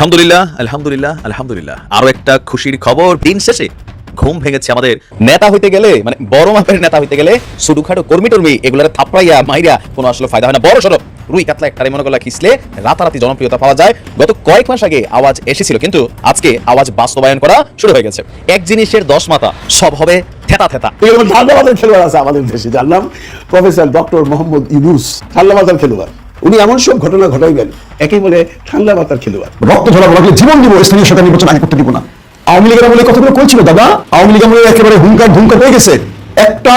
আলহামদুলিল্লাহ আলহামদুলিল্লাহ আলহামদুলিল্লাহ। আরো একটা খুশির খবর, দিন শেষে ঘুম ভেঙেছে আমাদের। নেতা হইতে গেলে মানে বড় মাপের নেতা হইতে গেলে ছোটখাটো কর্মী টর্মী এগুলার থাপড়াইয়া মাইরা কোনো আসলে ফায়দা হয় না। বড় সড়ক রুই কাতলা একটারে মনে করলে খিসলে রাতারাতি জনপ্রিয়তা পাওয়া যায়। গত কয়েক মাস আগে আওয়াজ এসেছিল, কিন্তু আজকে আওয়াজ বাস্তবায়ন করা শুরু হয়ে গেছে। এক জিনিসের 10 মাথা, সব হবে থেতা থেতা। ঠান্ডা খেলোয়াড় আছে আমাদের দেশে, যার নাম প্রফেসর ডক্টর মোহাম্মদ ইউনুস। ঠান্ডা মাথার খেলোয়াড় উনি, এমন সব ঘটনা ঘটাইবেন একেই বলে ঠান্ডা মাথার খেলোয়াড়। রক্ত ঝরা লাগলে জীবন দিব, স্থানীয় সরকার নির্বাচন আগে করতে দিব না। আওয়ামী লীগের আমলে কথাগুলো কইছিল দাদা, আওয়ামী লীগ আমলে একেবারে হুঙ্কার হয়ে গেছে। একটা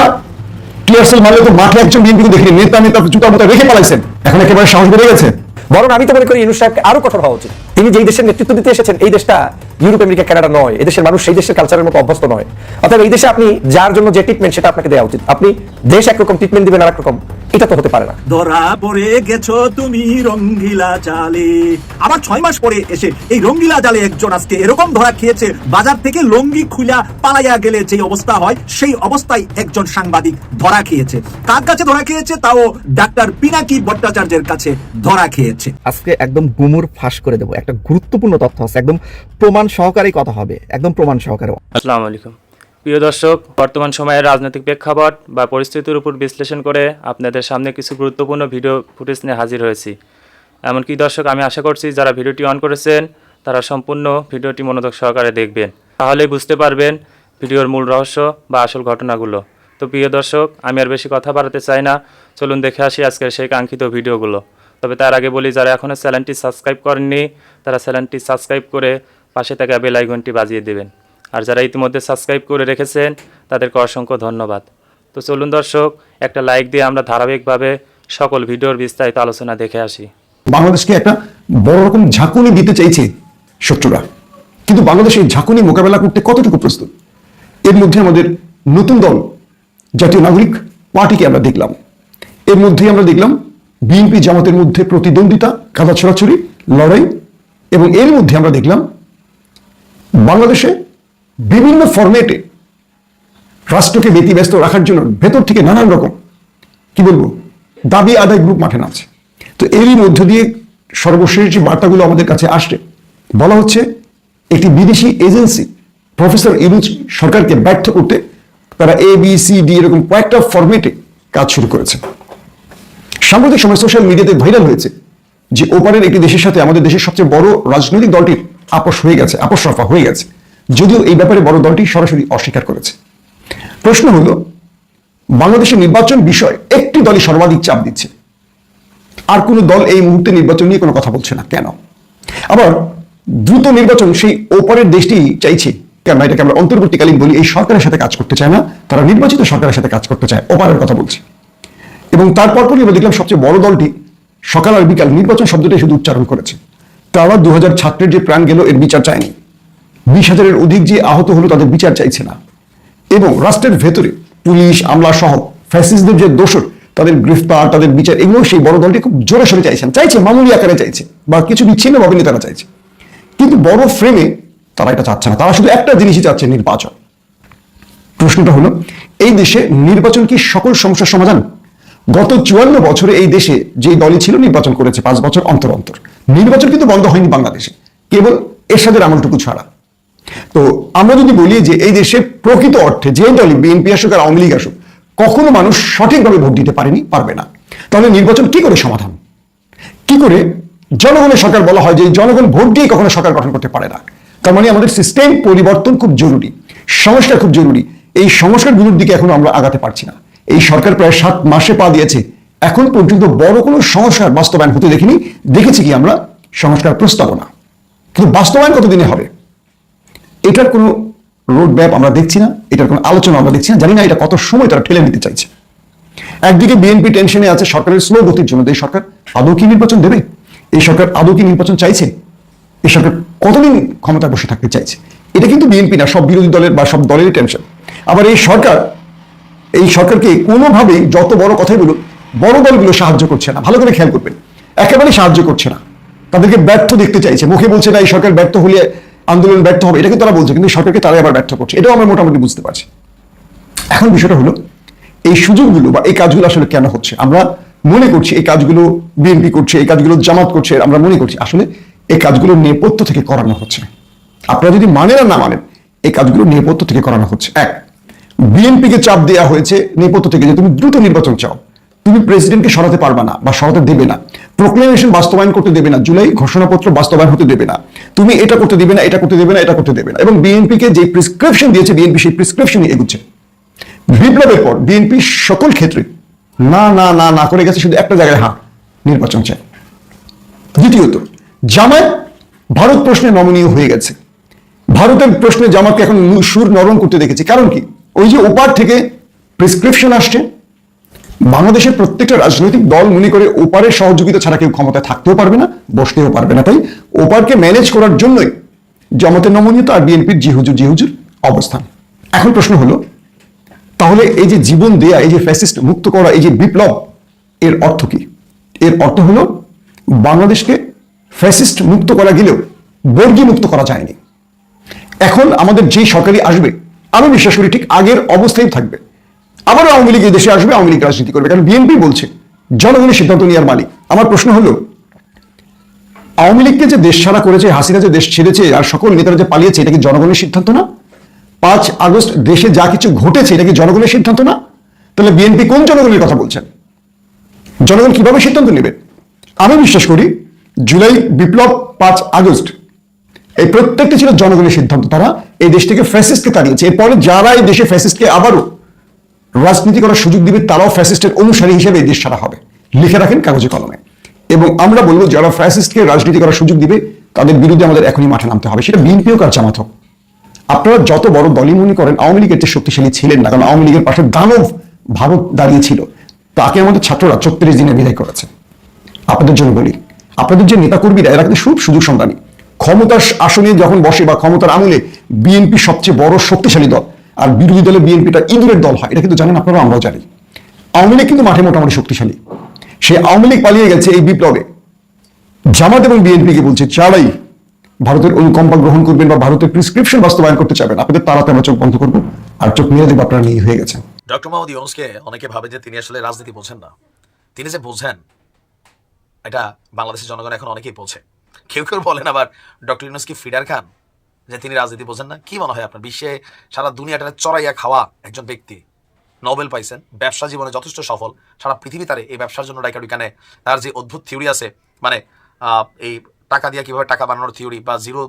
টিআরসেল মারলে তো মাঠে একজন বিএনপিকে দেখিনি, নেতা জুতার মতো রেখে পালাইছেন। এখন একেবারে সাহস বেড়ে গেছে। বরং আমি তো মনে করি ইউনুস সাহেবকে আরো কঠোর হওয়া উচিত। তিনি যেই দেশের নেতৃত্ব দিতে এসেছেন, এই দেশটা ইউরোপ, আমেরিকা, কানাডা নয়। এই দেশের মানুষ সেই দেশের কালচারের মতো অভ্যস্ত নয়। অর্থাৎ এই দেশে আপনি যার জন্য যে ট্রিটমেন্ট সেটা আপনাকে দেওয়া উচিত। আপনি দেশ একরকম ট্রিটমেন্ট দিবেন আর একরকম, এটা তো হতে পারে না। ধরা পড়ে গেছো তুমি রঙ্গিলা জালে। আবার 6 মাস পরে এসে এই রঙ্গিলা জালে একজন আজকে এরকম ধরা খেয়েছে, বাজার থেকে লঙ্গি খুলা পালাইয়া গেলে যে অবস্থা হয় সেই অবস্থায় একজন সাংবাদিক ধরা খেয়েছে। কার কাছে ধরা খেয়েছে? তাও ডাক্তার পিনাকি ভট্টাচার্যের কাছে ধরা খেয়েছে। আজকে একদম গুমুর ফাঁস করে দেবো। একটা গুরুত্বপূর্ণ তথ্য আছে, একদম প্রমাণ সহকারে কথা হবে, একদম প্রমাণ সহকারে। আসসালামু আলাইকুম প্রিয় দর্শক, বর্তমান সময়ের রাজনৈতিক প্রেক্ষাপট বা পরিস্থিতির উপর বিশ্লেষণ করে আপনাদের সামনে কিছু গুরুত্বপূর্ণ ভিডিও ফুটেজ নিয়ে হাজির হয়েছি। এমনকি দর্শক, আমি আশা করছি যারা ভিডিওটি অন করেছেন তারা সম্পূর্ণ ভিডিওটি মনোযোগ সহকারে দেখবেন, তাহলেই বুঝতে পারবেন ভিডিওর মূল রহস্য বা আসল ঘটনাগুলো। তো প্রিয় দর্শক, আমি আর বেশি কথা বাড়াতে চাই না, চলুন দেখে আসি আজকের সেই কাঙ্ক্ষিত ভিডিওগুলো। তবে তার আগে বলি, যারা এখনও চ্যানেলটি সাবস্ক্রাইব করেননি তারা চ্যানেলটি সাবস্ক্রাইব করে পাশে থাকা বেল আইকনটি বাজিয়ে দেবেন। আর যারা ইতিমধ্যে সাবস্ক্রাইব করে রেখেছেন তাদেরকে অসংখ্য ধন্যবাদ। তো চলুন দর্শক, একটা লাইক দিয়ে আমরা ধারাবাহিকভাবে সকল ভিডিওর বিস্তারিত আলোচনা দেখে আসি। বাংলাদেশকে একটা বড় রকম ঝাঁকুনি দিতে চাইছে শত্রুরা, কিন্তু বাংলাদেশ এই ঝাঁকুনি মোকাবেলা করতে কতটুকু প্রস্তুত? এর মধ্যে আমাদের নতুন দল জাতীয় নাগরিক পার্টিকে আমরা দেখলাম, এর মধ্যেই আমরা দেখলাম বিএনপি জামাতের মধ্যে প্রতিদ্বন্দ্বিতা, কাদা ছড়াছড়ি, লড়াই, এবং এর মধ্যে আমরা দেখলাম বাংলাদেশে বিভিন্ন ফরম্যাটে রাষ্ট্রকে ব্যতিব্যস্ত রাখার জন্য ভেতর থেকে নানান রকম কি বলবো দাবি আদায় গ্রুপ মাঠে নামছে। তো এরই মধ্য দিয়ে সর্বশেষ যে বার্তাগুলো আমাদের কাছে আসছে, বলা হচ্ছে একটি বিদেশি এজেন্সি প্রফেসর ইউনুস সরকারকে ব্যর্থ করতে তারা ABCD এরকম কয়েকটা ফরম্যাটে কাজ শুরু করেছে। সাম্প্রতিক সময় সোশ্যাল মিডিয়াতে ভাইরাল হয়েছে যে ওপারের একটি দেশের সাথে আমাদের দেশের সবচেয়ে বড় রাজনৈতিক দলটির আপোষ রফা হয়ে গেছে, যদিও এই ব্যাপারে বড় দলটি সরাসরি অস্বীকার করেছে। প্রশ্ন হলো, বাংলাদেশের নির্বাচন বিষয় একটি দলই সর্বাধিক চাপ দিচ্ছে, আর কোনো দল এই মুহূর্তে নির্বাচন নিয়ে কোনো কথা বলছে না কেন? আবার দ্রুত নির্বাচন সেই ওপারের দেশটি চাইছে কেন? এটাকে আমরা অন্তর্বর্তীকালীন বলি। এই সরকারের সাথে কাজ করতে চায় না, তারা নির্বাচিত সরকারের সাথে কাজ করতে চায়, ওপারের কথা বলছে। এবং তারপরই আমরা দেখলাম সবচেয়ে বড় দলটি সকাল আর বিকাল নির্বাচন শব্দটাই শুধু উচ্চারণ করেছে। তারা 2000 ছাত্রের যে প্রাণ গেল এর বিচার চায়নি, 20,000-এর অধিক যে আহত হলো তাদের বিচার চাইছে না, এবং রাষ্ট্রের ভেতরে পুলিশ আমলা সহ ফ্যাসিস্টদের যে দোষর তাদের গ্রেফতার, তাদের বিচার, এগুলো সেই বড় দলটি খুব জোরে সোরে চাইছে, মামুলি আকারে চাইছে, বা কিছু বিচ্ছিন্নভাবে তারা চাইছে। কিন্তু বড় ফ্রেমে তারা এটা চাচ্ছে না, তারা শুধু একটা জিনিসই চাচ্ছে, নির্বাচন। প্রশ্নটা হলো, এই দেশে নির্বাচন কি সকল সমস্যার সমাধান? গত 54 বছরে এই দেশে যে দলই ছিল নির্বাচন করেছে 5 বছর অন্তর অন্তর। নির্বাচন কিন্তু বন্ধ হয়নি বাংলাদেশে, কেবল এরশাদের আমলটুকু ছাড়া। তো আমরা যদি বলি যে এই দেশে প্রকৃত অর্থে যে দলই, বিএনপি আসুক আর আওয়ামী লীগ আসুক, কখনো মানুষ সঠিকভাবে ভোট দিতে পারবে না, তাহলে নির্বাচন কি করে সমাধান? কি করে জনগণের সরকার বলা হয় যে জনগণ ভোট দিয়ে কখনো সরকার গঠন করতে পারে না? তার মানে আমাদের সিস্টেম পরিবর্তন খুব জরুরি, সংস্কার খুব জরুরি। এই সংস্কারগুলোর দিকে এখনো আমরা আগাতে পারছি না। এই সরকার প্রায় 7 মাসে পা দিয়েছে, এখন পর্যন্ত বড় কোনো সংস্কার বাস্তবায়ন হতে দেখিনি। দেখেছি কি আমরা সংস্কার প্রস্তাবনা, কিন্তু বাস্তবায়ন কতদিনে হবে এটার কোনো রোড ম্যাপ আমরা দেখছি না, এটার কোনো আলোচনা আমরা দেখছি না। জানি না এটা কত সময় তারা ঠেলে নিতে চাইছে। একদিকে বিএনপি টেনশনে আছে সরকারের স্লো গতির জন্য। এই সরকার আদৌ কি নির্বাচন দেবে? এই সরকার আদৌ কি নির্বাচন চাইছে? এই সরকার কতদিন ক্ষমতায় বসে থাকতে চাইছে? এটা কিন্তু বিএনপি না, সব বিরোধী দলের বা সব দলেরই টেনশন। আবার এই সরকারকে কোনোভাবেই, যত বড় কথাই বলুক, বড় দলগুলো সাহায্য করছে না। ভালো করে খেয়াল করবেন, একেবারে সাহায্য করছে না, তাদেরকে ব্যর্থ দেখতে চাইছে। মুখে বলছে না এই সরকার ব্যর্থ হলে আন্দোলন ব্যর্থ হবে, এটা কিন্তু তারা বলছে, কিন্তু সরকারকে তারাই আবার ব্যর্থ করছে। এটাও আমরা মোটামুটি বুঝতে পারছি। এখন বিষয়টা হলো, এই সুযোগগুলো বা এই কাজগুলো আসলে কেন হচ্ছে? আমরা মনে করছি এই কাজগুলো বিএনপি করছে, এই কাজগুলো জামাত করছে, আমরা মনে করছি আসলে এই কাজগুলো নেপথ্য থেকে করানো হচ্ছে। আপনারা যদি মানেন আর না মানেন, এই কাজগুলো নেপথ্য থেকে করানো হচ্ছে। এক, বিএনপিকে চাপ দেওয়া হয়েছে নেপথ্য থেকে যে তুমি দ্রুত নির্বাচন চাও, তুমি প্রেসিডেন্টকে সরাতে পারবে না বা সরাতে দেবে না, প্রোক্লেমেশন বাস্তবায়ন করতে দেবে না, জুলাই ঘোষণাপত্র বাস্তবায়ন হতে দেবে না, তুমি এটা করতে দেবে না, এটা করতে দেবে না, এটা করতে দেবে না। এবং বিএনপিকে যে প্রেসক্রিপশন দিয়েছে, বিএনপি সেই প্রেসক্রিপশনই এগুচ্ছে। বিপ্লবের পর বিএনপি সকল ক্ষেত্রে না না না না করে গেছে, শুধু একটা জায়গায় হ্যাঁ, নির্বাচন চাই। দ্বিতীয়ত, জামায়াত ভারত প্রশ্নে নমনীয় হয়ে গেছে। ভারতের প্রশ্নে জামাতকে এখন সুর নরম করতে দেখেছি। কারণ কি? ওই যে ওপার থেকে প্রেসক্রিপশন আসছে, বাংলাদেশের প্রত্যেকটা রাজনৈতিক দল মনে করে ওপারের সহযোগিতা ছাড়া কেউ ক্ষমতায় থাকতেও পারবে না, বসতেও পারবে না। তাই ওপারকে ম্যানেজ করার জন্যই জামাতের নমনীয়তা আর বিএনপির জি হুজুর অবস্থান। এখন প্রশ্ন হলো, তাহলে এই যে জীবন দেয়া, এই যে ফ্যাসিস্ট মুক্ত করা, এই যে বিপ্লব, এর অর্থ কি? এর অর্থ হলো বাংলাদেশকে ফ্যাসিস্ট মুক্ত করা গেলেও বর্গী মুক্ত করা যায়নি। এখন আমাদের যেই সরকারি আসবে, আমি বিশ্বাস করি ঠিক আগের অবস্থায় থাকবে। আবারও আওয়ামী লীগ এই দেশে আসবে, আওয়ামী লীগ রাজনীতি করবে, কারণ বিএনপি বলছে জনগণের সিদ্ধান্ত নেওয়ার মালিক। আমার প্রশ্ন হলো, আওয়ামী লীগকে যে দেশ ছাড়া করেছে, হাসিনা যে দেশ ছেড়েছে, আর সকল নেতারা যে পালিয়েছে, এটা কি জনগণের সিদ্ধান্ত না? 5 আগস্ট দেশে যা কিছু ঘটেছে, এটা কি জনগণের সিদ্ধান্ত না? তাহলে বিএনপি কোন জনগণের কথা বলছেন? জনগণ কিভাবে সিদ্ধান্ত নেবে? আমি বিশ্বাস করি জুলাই বিপ্লব, 5 আগস্ট, এই প্রত্যেকটি ছিল জনগণের সিদ্ধান্ত। তারা এই দেশ থেকে ফ্যাসিস্টকে তাড়িয়েছে। এরপরে যারা এই দেশে ফ্যাসিস্টকে আবারও রাজনীতি করার সুযোগ দিবে, তারাও ফ্যাসিস্টের অনুসারী হিসেবে এই দেশ ছাড়া হবে। লিখে রাখেন কাগজে কলমে। এবং আমরা বলবো, যারা ফ্যাসিস্টকে রাজনীতি করার সুযোগ দিবে, তাদের বিরুদ্ধে আমাদের এখনই মাঠে নামতে হবে, সেটা বিএনপি হোক আর জামাত হোক। আপনারা যত বড় দলই মনে করেন, আওয়ামী লীগের চেয়ে শক্তিশালী ছিলেন না, কারণ আওয়ামী লীগের পাশে দানব ভারত দাঁড়িয়েছিল। তাকে আমাদের ছাত্ররা 34 দিনে বিদায় করেছে। আপনাদের জন্য বলি, আপনাদের যে নেতাকর্মীরা, এরা কিন্তু খুব সুযোগ সন্ধানী। ক্ষমতার আসনে যখন বসে বা ক্ষমতার আমলে বিএনপি সবচেয়ে বড় শক্তিশালী দল, আর বিরোধী দলে বিএনপিটা ইঁদুরের দল হয়। এটা কিন্তু জানেন আপনারা, আমরাও জানি। আওয়ামী লীগ কিন্তু মাঠে মোটামুটি শক্তিশালী। সেই আওয়ামী লীগ পালিয়ে গেছে এই বিপ্লবে। জামাত এবং বিএনপিকে বলছে, যারাই ভারতের অনুকম্পা গ্রহণ করবেন বা ভারতের প্রেসক্রিপশন বাস্তবায়ন করতে চাবেন, আপনাদের তাড়াতাড়ি আমরা চোখ বন্ধ করবো, আর চোখ মেরে দেবো আপনারা নিয়ে হয়ে গেছেন। ডক্টর মোহাম্মদ ইউনূসকে অনেকে ভাবে যে তিনি আসলে রাজনীতি বোঝেন না। তিনি যে বোঝেন, এটা বাংলাদেশের জনগণ এখন অনেকেই বোঝে। কেউ কেউ বলেন আবার ডক্টর ইউনূস কি ফিডার খান, যে তিনি রাজনীতি বোঝেন না। কি মনে হয় আপনার? বিশ্বে সারা দুনিয়াটা চড়াইয়া খাওয়া একজন ব্যক্তি, নোবেল পাইছেন, ব্যবসা জীবনে যথেষ্ট সফল, সারা পৃথিবী তারে এই ব্যবসার জন্য ডাইকানে। তার যে অদ্ভুত থিওরি আছে, মানে এই টাকা দিয়ে কিভাবে টাকা বানানোর থিওরি বা জিরো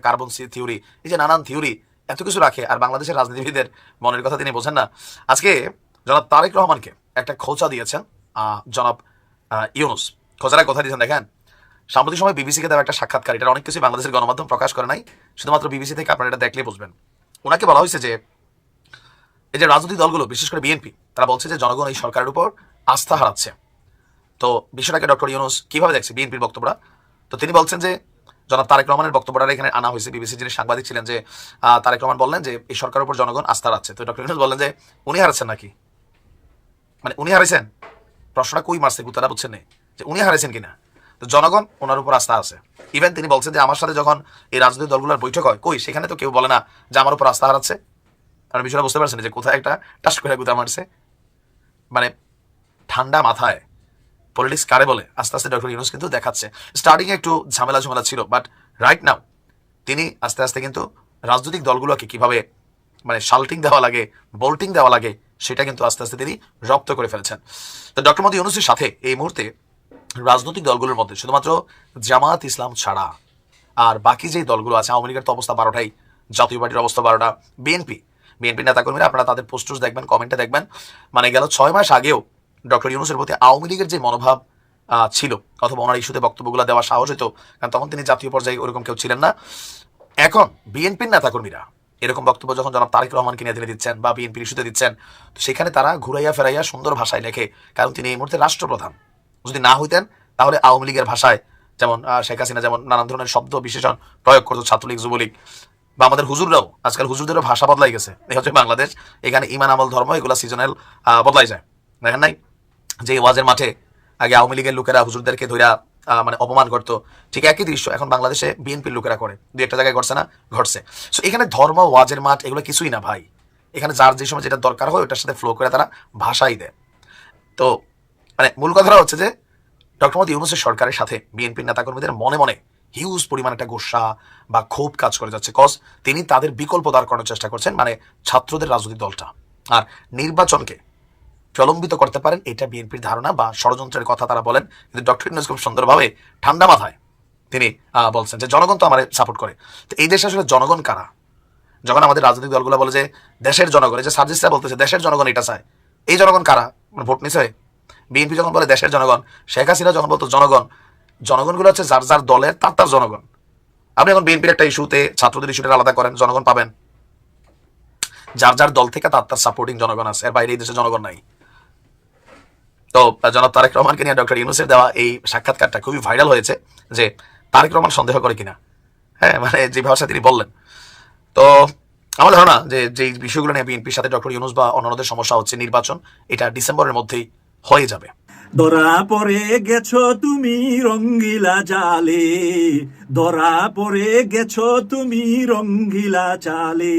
কার্বন থিওরি, এই যে নানান থিওরি এত কিছু রাখে, আর বাংলাদেশের রাজনীতিবিদের মনের কথা তিনি বোঝেন না। আজকে জনাব তারেক রহমানকে একটা খোঁচা দিয়েছেন জনাব ইউনূস। খোঁচারা কথা দিয়েছেন, দেখেন সাম্প্রতিক সময় বিবিসিকে দেওয়া একটা সাক্ষাৎকার, এটা অনেক কিছু বাংলাদেশের গণমাধ্যম প্রকাশ করে নাই, শুধুমাত্র বিবিসি থেকে আপনারা এটা দেখলেই বুঝবেন। ওনাকে বলা হয়েছে যে এই যে রাজনৈতিক দলগুলো, বিশেষ করে বিএনপি, তারা বলছে যে জনগণ এই সরকারের উপর আস্থা হারাচ্ছে। তো বিষয়টাকে ডক্টর ইউনূস কিভাবে দেখছে বিএনপির বক্তব্যটা? তো তিনি বলছেন যে জনাব তারেক রহমানের বক্তব্যটা এখানে আনা হয়েছে। বিবিসি যিনি সাংবাদিক ছিলেন, যে তারেক রহমান বললেন যে এই সরকারের উপর জনগণ আস্থা হারাচ্ছে। তো ডক্টর ইউনূস বললেন যে উনি হারাচ্ছেন নাকি, মানে উনি হারাইছেন? প্রশ্নটা কই মারছে উত্তরটা বুঝছেন না, যে উনি হারাইছেন কিনা। তো জনগণ ওনার উপর আস্থা আছে। ইভেন তিনি বলছেন যে আমার সাথে যখন এই রাজনৈতিক দলগুলোর বৈঠক হয়, কই সেখানে তো কেউ বলে না যে আমার উপর আস্থা হারাচ্ছে। কারণ বিষয়টা বুঝতে পারছেন যে কোথায় একটা টাস করে গুতা মারছে। মানে ঠান্ডা মাথায় পলিটিক্স কারে বলে আস্তে আস্তে ডক্টর ইউনূস কিন্তু দেখাচ্ছে। স্টার্টিংয়ে একটু ঝামেলা ছিল, বাট রাইট নাও তিনি আস্তে আস্তে কিন্তু রাজনৈতিক দলগুলোকে কিভাবে মানে শাল্টিং দেওয়া লাগে, বোল্টিং দেওয়া লাগে, সেটা কিন্তু আস্তে আস্তে তিনি রপ্ত করে ফেলেছেন। তো ডক্টর মোহাম্মদ ইউনূসের সাথে এই মুহূর্তে রাজনৈতিক দলগুলোর মধ্যে শুধুমাত্র জামাত ইসলাম ছাড়া আর বাকি যেই দলগুলো আছে, আওয়ামী লীগের তো অবস্থা 12টাই, জাতীয় পার্টির অবস্থা 12টা, বিএনপি নেতাকর্মীরা, আপনারা তাদের পোস্টার্স দেখবেন, কমেন্টে দেখবেন, মানে গেল 6 মাস আগেও ডক্টর ইউনূসের প্রতি আওয়ামী লীগের যে মনোভাব ছিল, অথবা ওনার ইস্যুতে বক্তব্যগুলো দেওয়া সাহস হতো, কারণ তখন তিনি জাতীয় পর্যায়ে ওরকম কেউ ছিলেন না। এখন বিএনপির নেতাকর্মীরা এরকম বক্তব্য যখন জনাব তারেক রহমানকে নিয়ে তিনি দিচ্ছেন বা বিএনপির ইস্যুতে দিচ্ছেন, তো সেখানে তারা ঘুরাইয়া ফেরাইয়া সুন্দর ভাষায় লেখে, কারণ তিনি এই মুহূর্তে রাষ্ট্রপ্রধান। যদি না হইতেন তাহলে আওয়ামী লীগের ভাষায়, যেমন শেখ হাসিনা যেমন নানান ধরনের শব্দ বিশেষণ প্রয়োগ করতো, ছাত্রলীগ, যুবলীগ, বা আমাদের হুজুররাও, আজকাল হুজুরদেরও ভাষা বদলাই গেছে। এই হচ্ছে বাংলাদেশ, এখানে ইমান, আমল, ধর্ম এগুলো সিজনাল বদলাই যায়। দেখেন নাই যে ওয়াজের মাঠে আগে আওয়ামী লীগের লোকেরা হুজুরদেরকে ধইরা মানে অপমান করতো, ঠিক একই দৃশ্য এখন বাংলাদেশে বিএনপির লোকেরা করে। দু একটা জায়গায় ঘটছে না, ঘটছে। সো এখানে ধর্ম, ওয়াজের মাঠ এগুলো কিছুই না ভাই। এখানে যার যে সময় যেটা দরকার হয় ওটার সাথে ফ্লো করে তারা ভাষাই দেয়। তো মানে মূল কথাটা হচ্ছে যে ডক্টর মোহাম্মদ ইউনূসের সরকারের সাথে বিএনপির নেতাকর্মীদের মনে মনে হিউজ পরিমাণ একটা গোসা বা ক্ষোভ কাজ করে যাচ্ছে, কজ তিনি তাদের বিকল্প দাঁড় করানোর চেষ্টা করছেন, মানে ছাত্রদের রাজনৈতিক দলটা। আর নির্বাচনকে প্রলম্বিত করতে পারেন এটা বিএনপির ধারণা বা ষড়যন্ত্রের কথা তারা বলেন, কিন্তু ডক্টর ইউনূস খুব সুন্দরভাবে ঠান্ডা মাথায় তিনি বলছেন যে জনগণ তো আমার সাপোর্ট করে। তো এই দেশে আসলে জনগণ কারা? যখন আমাদের রাজনৈতিক দলগুলো বলে যে দেশের জনগণ, যে সার্জিসরা বলতেছে দেশের জনগণ এটা চায়, এই জনগণ কারা? ভোট নিছে। বিএনপি যখন বলে দেশের জনগণ, শেখ হাসিনা যখন বলতো জনগণ, জনগণগুলো হচ্ছে যার যার দলের তার জনগণ। আপনি এখন বিএনপির একটা ইস্যুতে ছাত্রদের ইস্যুটা আলাদা করেন, জনগণ পাবেন। যার যার দল থেকে তার সাপোর্টিং জনগণ আছে, এর বাইরে এই দেশে জনগণ নাই। তো জনাব তারেক রহমানকে নিয়ে ডক্টর ইউনূসের দেওয়া এই সাক্ষাৎকারটা খুবই ভাইরাল হয়েছে, যে তারেক রহমান সন্দেহ করে কিনা, হ্যাঁ, মানে যে ভাষা তিনি বললেন। তো আমার ধারণা যে যেই বিষয়গুলো নিয়ে বিএনপির সাথে ডক্টর ইউনূস বা অন্যদের সমস্যা হচ্ছে, নির্বাচন এটা ডিসেম্বরের মধ্যেই হয়ে যাবে। ধরা পড়ে গেছো তুমি রঙ্গিলা জালে, ধরা পড়ে গেছো তুমি রঙ্গিলা জালে।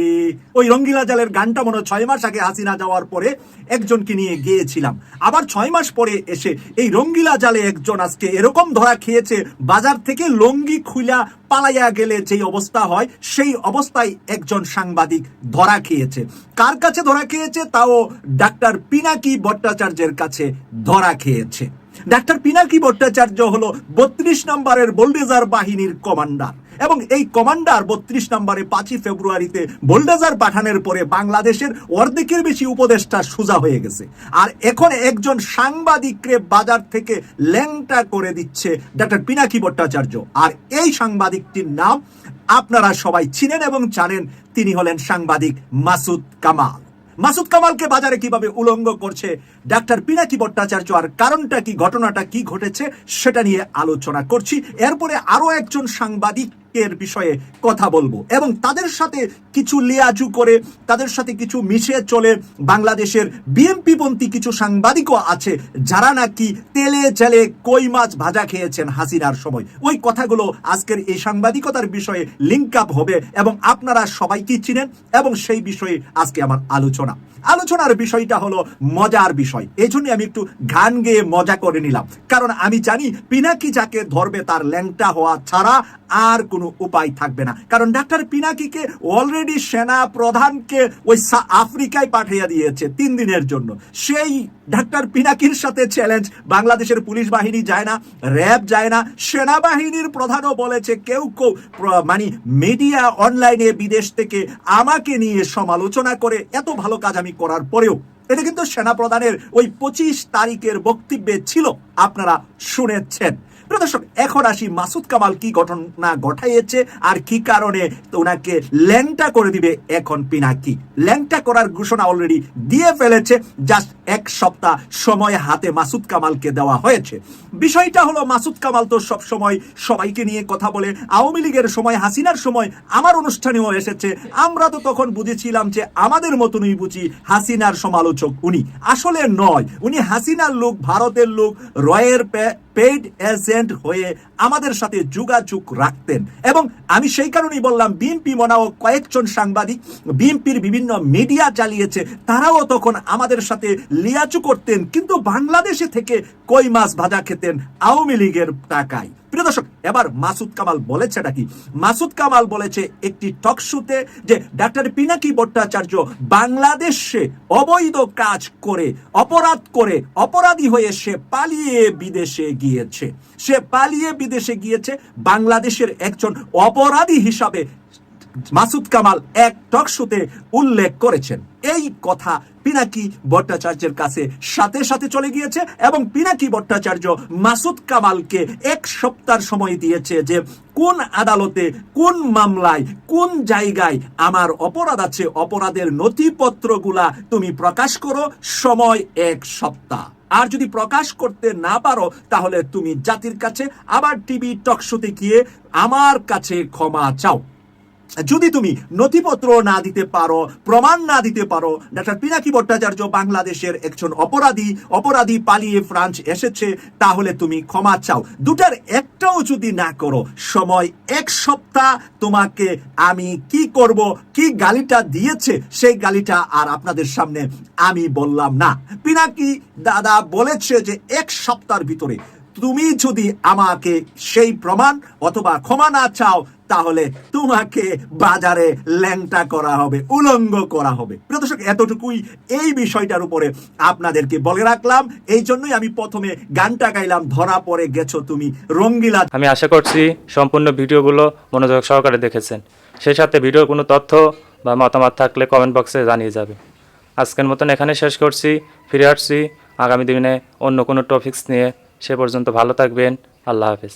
ওই রঙ্গিলা জালের গানটা মনে 6 মাস আগে হাসিনা যাওয়ার পরে একজনকে নিয়ে গিয়েছিলাম। আবার 6 মাস পরে এসে এই রঙ্গিলা জালে একজন আজকে এরকম ধরা খেয়েছে, বাজার থেকে লঙ্গি খুইলা পালাইয়া গেলে যেই অবস্থা হয় সেই অবস্থায় একজন সাংবাদিক ধরা খেয়েছে। কার কাছে ধরা খেয়েছে? তাও ডাক্তার পিনাকি ভট্টাচার্যের কাছে ধরা খেয়েছে। ডাক্তার পিনাকি ভট্টাচার্য হলো 32 নম্বরের বোলডেজার বাহিনীর কমান্ডার, এবং এই কমান্ডার 32 নম্বরে 5 ফেব্রুয়ারিতে বোলডেজার পাঠানোর পরে বাংলাদেশের অর্ধেকের বেশি উপদেষ্টা সোজা হয়ে গেছে। আর এখন একজন সাংবাদিককে বাজার থেকে ল্যাংটা করে দিচ্ছে ডাক্তার পিনাকি ভট্টাচার্য। আর এই সাংবাদিকটির নাম আপনারা সবাই চিনেন এবং জানেন, তিনি হলেন সাংবাদিক মাসুদ কামাল। মাসুদ কামালকে বাজারে কিভাবে উলঙ্গ করছে ডাক্তার পিনাকি ভট্টাচার্য, আর কারণটা কি, ঘটনাটা কি ঘটেছে সেটা নিয়ে আলোচনা করছি। এরপরে আরো একজন সাংবাদিকের বিষয়ে কথা বলবো, এবং তাদের সাথে কিছু লিয়াজু করে, তাদের সাথে কিছু মিশে চলে বাংলাদেশের বিএনপি পন্থী কিছু সাংবাদিকও আছে যারা নাকি তেলে জেলে কই মাছ ভাজা খেয়েছেন হাসিনার সময়। ওই কথাগুলো আজকের এই সাংবাদিকতার বিষয়ে লিঙ্ক আপ হবে, এবং আপনারা সবাই কি চিনেন, এবং সেই বিষয়ে আজকে আমার আলোচনার বিষয়টা হলো মজার বিষয়। এই জন্য আমি একটু গান গেয়ে মজা করে নিলাম, কারণ আমি জানি পিনাকি যাকে ধরবে তার ল্যাংটা হওয়া ছাড়া আর কোনো উপায় থাকবে না। কারণ ডাক্তার পিনাকিকে অলরেডি সেনা প্রধানকে ওই আফ্রিকায় পাঠিয়ে দিয়েছে 3 দিনের জন্য। সেই ডাক্তার পিনাকির সাথে চ্যালেঞ্জ বাংলাদেশের পুলিশ বাহিনী যায় না, র্যাব যায় না, সেনাবাহিনীর প্রধানও বলেছে কেউ মানে মিডিয়া অনলাইনে বিদেশ থেকে আমাকে নিয়ে সমালোচনা করে, এত ভালো কাজ আমি করার পরেও। এটা কিন্তু সেনা প্রধানের ওই 25 তারিখের বক্তব্যে ছিল, আপনারা শুনেছেন। প্রিয় দর্শক, এখন আসি মাসুদ কামাল কি ঘটনা ঘটাইছে আর কি কারণে ওনাকে ল্যাংটা করে দিবে এখন পিনাকি। ল্যাংটা করার ঘোষণা অলরেডি দিয়ে ফেলেছে, জাস্ট 1 সপ্তাহ সময় হাতে মাসুদ কামালকে দেওয়া হয়েছে। বিষয়টা হলো, মাসুদ কামাল তো সব সময় সবাইকে নিয়ে কথা বলে, আওয়ামী লীগের সময়, হাসিনার সময় আমার অনুষ্ঠানেও এসেছে। আমরা তো তখন বুঝেছিলাম যে আমাদের মতনই বুঝি হাসিনার সমালোচক উনি। আসলে নয়, উনি হাসিনার লোক, ভারতের লোক, রয়ের পেইড এজেন্ট হয়ে আমাদের সাথে যোগাযোগ রাখতেন। এবং আমি সেই কারণেই বললাম, বিএনপি মনাও কয়েকজন সাংবাদিক বিএনপির বিভিন্ন মিডিয়া চালিয়েছে, তারাও তখন আমাদের সাথে লিয়াচু করতেন, কিন্তু বাংলাদেশে থেকে কই মাছ ভাজা খেতেন আওয়ামী লীগের টাকায়। প্রিয় দর্শক, এবার মাসুদ কামাল বলেছে নাকি? মাসুদ কামাল বলেছে একটি টক শোতে যে ডাক্তার পিনাকি ভট্টাচার্য বাংলাদেশে অবৈধ কাজ করে, অপরাধ করে, অপরাধী হয়ে সে পালিয়ে বিদেশে গিয়েছে। সে পালিয়ে বিদেশে গিয়েছে বাংলাদেশের একজন অপরাধী হিসাবে মাসুদ কামাল এক টক শোতে উল্লেখ করেছেন। এই কথা পিনাকি ভট্টাচার্যের কাছে সাথে সাথে চলে গিয়েছে, এবং পিনাকি ভট্টাচার্য মাসুদ কামালকে 1 সপ্তাহ সময় দিয়েছে যে কোন আদালতে, কোন মামলায়, কোন জায়গায় আমার অপরাধ আছে, অপরাধের নথিপত্রগুলা তুমি প্রকাশ করো, সময় 1 সপ্তাহ। আর যদি প্রকাশ করতে না পারো তাহলে তুমি জাতির কাছে আবার টিভি টক শোতে গিয়ে আমার কাছে ক্ষমা চাও। যদি তুমি নথিপত্র না দিতে পারো, প্রমাণ না দিতে পারো ডাক্তার পিনাকি ভট্টাচার্য বাংলাদেশের একজন অপরাধী পালিয়ে ফ্রান্স এসেছে, তাহলে তুমি ক্ষমা চাও। দুটার একটাও যদি না করো, সময় 1 সপ্তাহ। তোমাকে আমি কি করব, কি গালিটা দিয়েছে সেই গালিটা আর আপনাদের সামনে আমি বললাম না। পিনাকি দাদা বলেছে যে 1 সপ্তাহের ভিতরে তুমি যদি আমাকে সেই প্রমাণ অথবা ক্ষমা না চাও, তাহলে তোমাকে বাজারে ল্যাংটা করা হবে, উলঙ্গ করা হবে। প্রিয় দর্শক, এতটুকুই এই বিষয়টার উপরে আপনাদেরকে বলে রাখলাম। এই জন্যই আমি প্রথমে গানটা গাইলাম, ধরা পড়ে গেছো তুমি রঙ্গিলা। আমি আশা করছি সম্পূর্ণ ভিডিওগুলো মনোযোগ সহকারে দেখেছেন। সেই সাথে ভিডিওর কোনো তথ্য বা মতামত থাকলে কমেন্ট বক্সে জানিয়ে যাবে। আজকের মতন এখানে শেষ করছি, ফিরে আসছি আগামী দিনে অন্য কোনো টপিকস নিয়ে। সে পর্যন্ত ভালো থাকবেন, আল্লাহ হাফেজ।